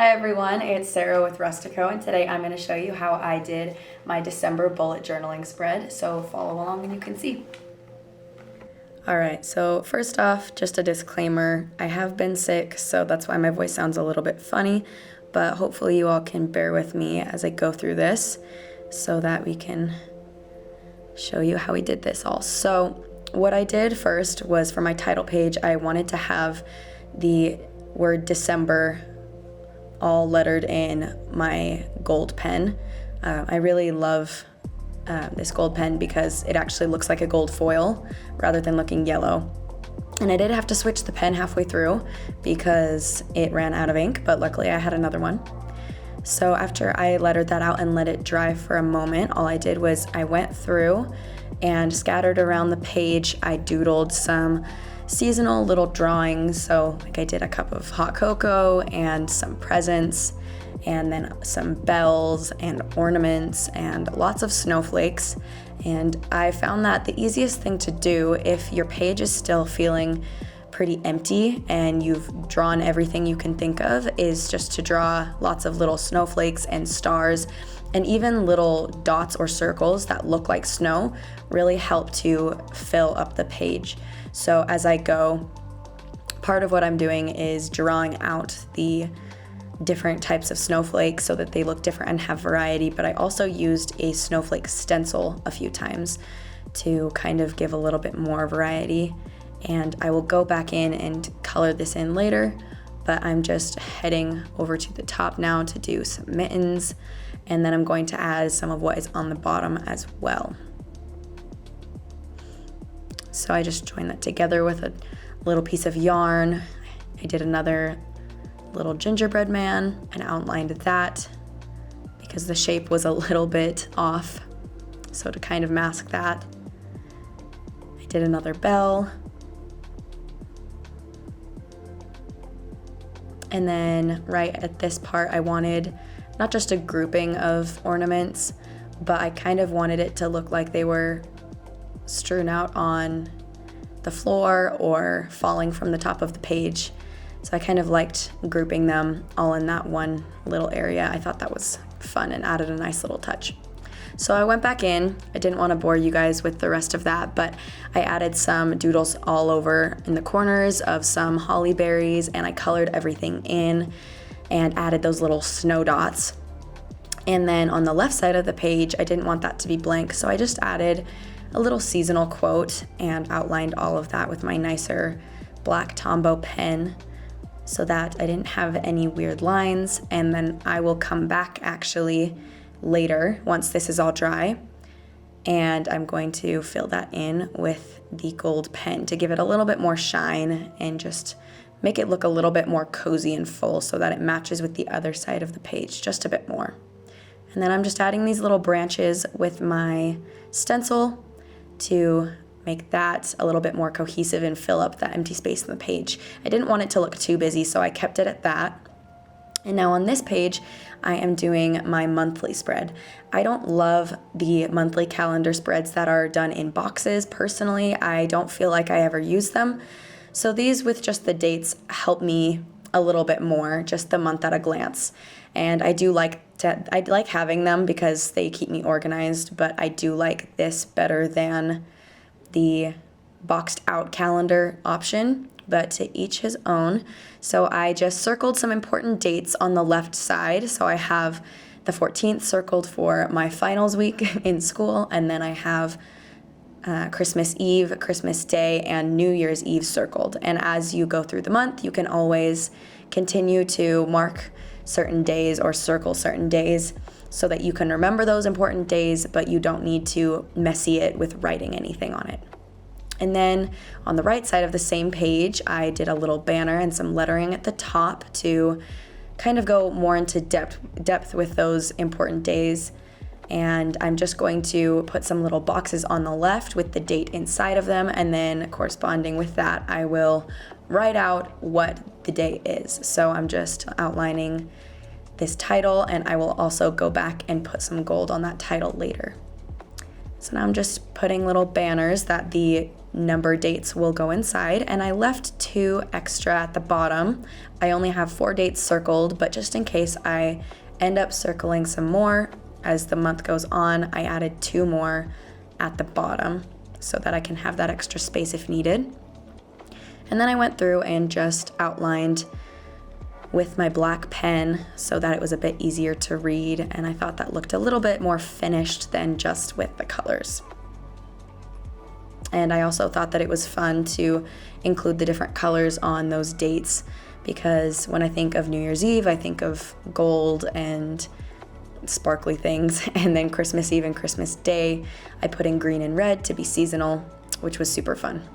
Hi everyone, it's Sarah with Rustico, and today I'm going to show you how I did my December bullet journaling spread, so follow along and you can see. Alright, so first off, just a disclaimer, I have been sick, so that's why my voice sounds a little bit funny, but hopefully you all can bear with me as I go through this so that we can show you how we did this all. So what I did first was for my title page, I wanted to have the word December all lettered in my gold pen. I really love this gold pen because it actually looks like a gold foil rather than looking yellow. And I did have to switch the pen halfway through because it ran out of ink, but luckily I had another one. So after I lettered that out and let it dry for a moment, all I did was I went through and scattered around the page. I doodled some seasonal little drawings, so like I did a cup of hot cocoa and some presents and then some bells and ornaments and lots of snowflakes. And I found that the easiest thing to do if your page is still feeling pretty empty and you've drawn everything you can think of is just to draw lots of little snowflakes and stars, and even little dots or circles that look like snow really help to fill up the page. So as I go, part of what I'm doing is drawing out the different types of snowflakes so that they look different and have variety, but I also used a snowflake stencil a few times to kind of give a little bit more variety. And I will go back in and color this in later, but I'm just heading over to the top now to do some mittens, and then I'm going to add some of what is on the bottom as well. So I just joined that together with a little piece of yarn. I did another little gingerbread man and outlined that because the shape was a little bit off. So to kind of mask that, I did another bell. And then right at this part, I wanted not just a grouping of ornaments, but I kind of wanted it to look like they were strewn out on the floor or falling from the top of the page. So I kind of liked grouping them all in that one little area. I thought that was fun and added a nice little touch. So I went back in. I didn't want to bore you guys with the rest of that, but I added some doodles all over in the corners of some holly berries, and I colored everything in and added those little snow dots. And then on the left side of the page, I didn't want that to be blank, so I just added a little seasonal quote and outlined all of that with my nicer black Tombow pen so that I didn't have any weird lines. And then I will come back actually later once this is all dry, and I'm going to fill that in with the gold pen to give it a little bit more shine and just make it look a little bit more cozy and full so that it matches with the other side of the page just a bit more. And then I'm just adding these little branches with my stencil to make that a little bit more cohesive and fill up that empty space in the page. I didn't want it to look too busy, so I kept it at that. And now on this page, I am doing my monthly spread. I don't love the monthly calendar spreads that are done in boxes. Personally, I don't feel like I ever use them. So these with just the dates help me a little bit more, just the month at a glance. And I like having them because they keep me organized, but I do like this better than the boxed out calendar option, but to each his own. So I just circled some important dates on the left side. So I have the 14th circled for my finals week in school, and then I have Christmas Eve, Christmas Day, and New Year's Eve circled. And as you go through the month, you can always continue to mark certain days or circle certain days so that you can remember those important days, but you don't need to messy it with writing anything on it. And then on the right side of the same page, I did a little banner and some lettering at the top to kind of go more into depth with those important days. And I'm just going to put some little boxes on the left with the date inside of them, and then corresponding with that, I will write out what the day is. So I'm just outlining this title, and I will also go back and put some gold on that title later. So now I'm just putting little banners that the number dates will go inside, and I left 2 extra at the bottom. I only have 4 dates circled, but just in case I end up circling some more as the month goes on, I added 2 more at the bottom so that I can have that extra space if needed. And then I went through and just outlined with my black pen so that it was a bit easier to read, and I thought that looked a little bit more finished than just with the colors. And I also thought that it was fun to include the different colors on those dates, because when I think of New Year's Eve, I think of gold and sparkly things, and then Christmas Eve and Christmas Day, I put in green and red to be seasonal, which was super fun.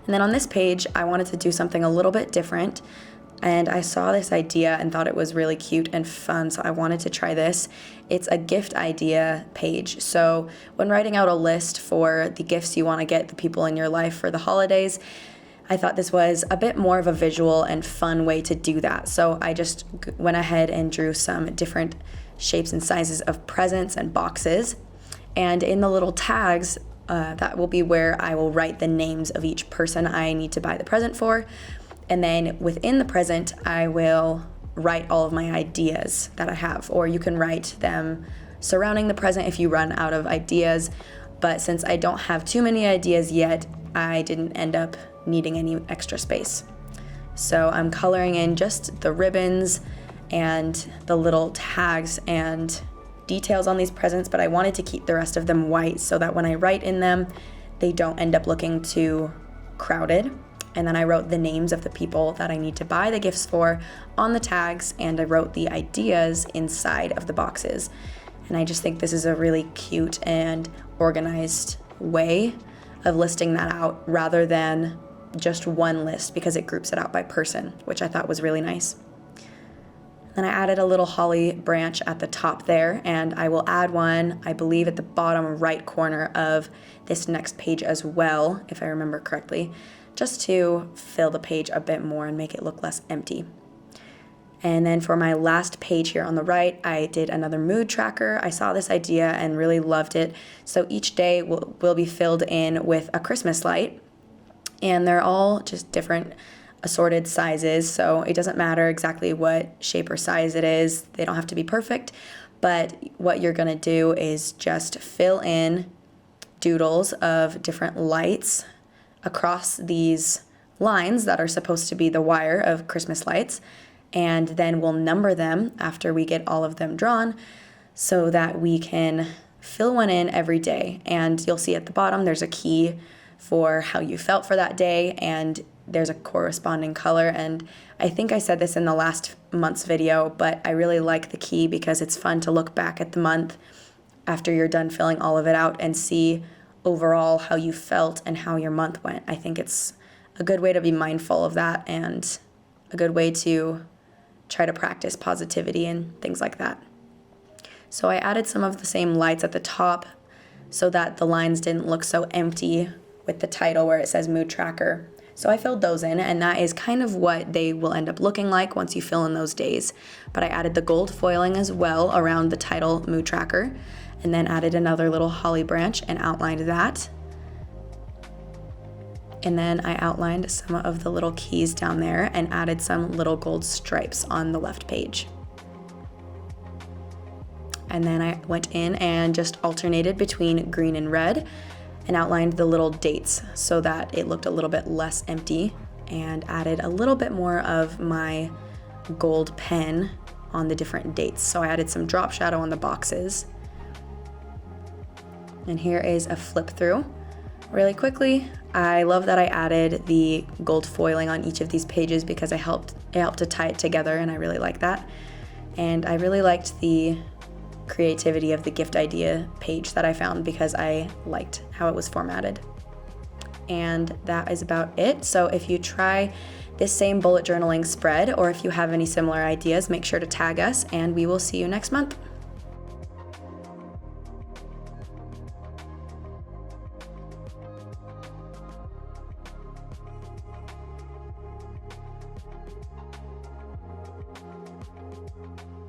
And then on this page, I wanted to do something a little bit different, and I saw this idea and thought it was really cute and fun, so I wanted to try this. It's a gift idea page. So when writing out a list for the gifts you want to get the people in your life for the holidays, I thought this was a bit more of a visual and fun way to do that. So I just went ahead and drew some different shapes and sizes of presents and boxes. And in the little tags, that will be where I will write the names of each person I need to buy the present for. And then within the present, I will write all of my ideas that I have, or you can write them surrounding the present if you run out of ideas. But since I don't have too many ideas yet, I didn't end up needing any extra space. So I'm coloring in just the ribbons and the little tags and details on these presents, but I wanted to keep the rest of them white so that when I write in them, they don't end up looking too crowded. And then I wrote the names of the people that I need to buy the gifts for on the tags, and I wrote the ideas inside of the boxes. And I just think this is a really cute and organized way of listing that out rather than just one list, because it groups it out by person, which I thought was really nice. Then I added a little holly branch at the top there, and I will add one, I believe, at the bottom right corner of this next page as well, if I remember correctly, just to fill the page a bit more and make it look less empty. And then for my last page here on the right, I did another mood tracker. I saw this idea and really loved it. So each day will be filled in with a Christmas light, and they're all just different assorted sizes, so it doesn't matter exactly what shape or size it is. They don't have to be perfect, but what you're gonna do is just fill in doodles of different lights across these lines that are supposed to be the wire of Christmas lights, and then we'll number them after we get all of them drawn so that we can fill one in every day. And you'll see at the bottom there's a key for how you felt for that day, and there's a corresponding color. And I think I said this in the last month's video, but I really like the key because it's fun to look back at the month after you're done filling all of it out and see overall how you felt and how your month went. I think it's a good way to be mindful of that and a good way to try to practice positivity and things like that. So I added some of the same lights at the top so that the lines didn't look so empty with the title where it says mood tracker. So I filled those in, and that is kind of what they will end up looking like once you fill in those days. But I added the gold foiling as well around the title mood tracker, and then added another little holly branch and outlined that. And then I outlined some of the little keys down there and added some little gold stripes on the left page. And then I went in and just alternated between green and red and outlined the little dates so that it looked a little bit less empty, and added a little bit more of my gold pen on the different dates. So I added some drop shadow on the boxes. And here is a flip through really quickly. I love that I added the gold foiling on each of these pages because it helped to tie it together, and I really like that. And I really liked the creativity of the gift idea page that I found because I liked how it was formatted. And that is about it. So if you try this same bullet journaling spread, or if you have any similar ideas, make sure to tag us, and we will see you next month.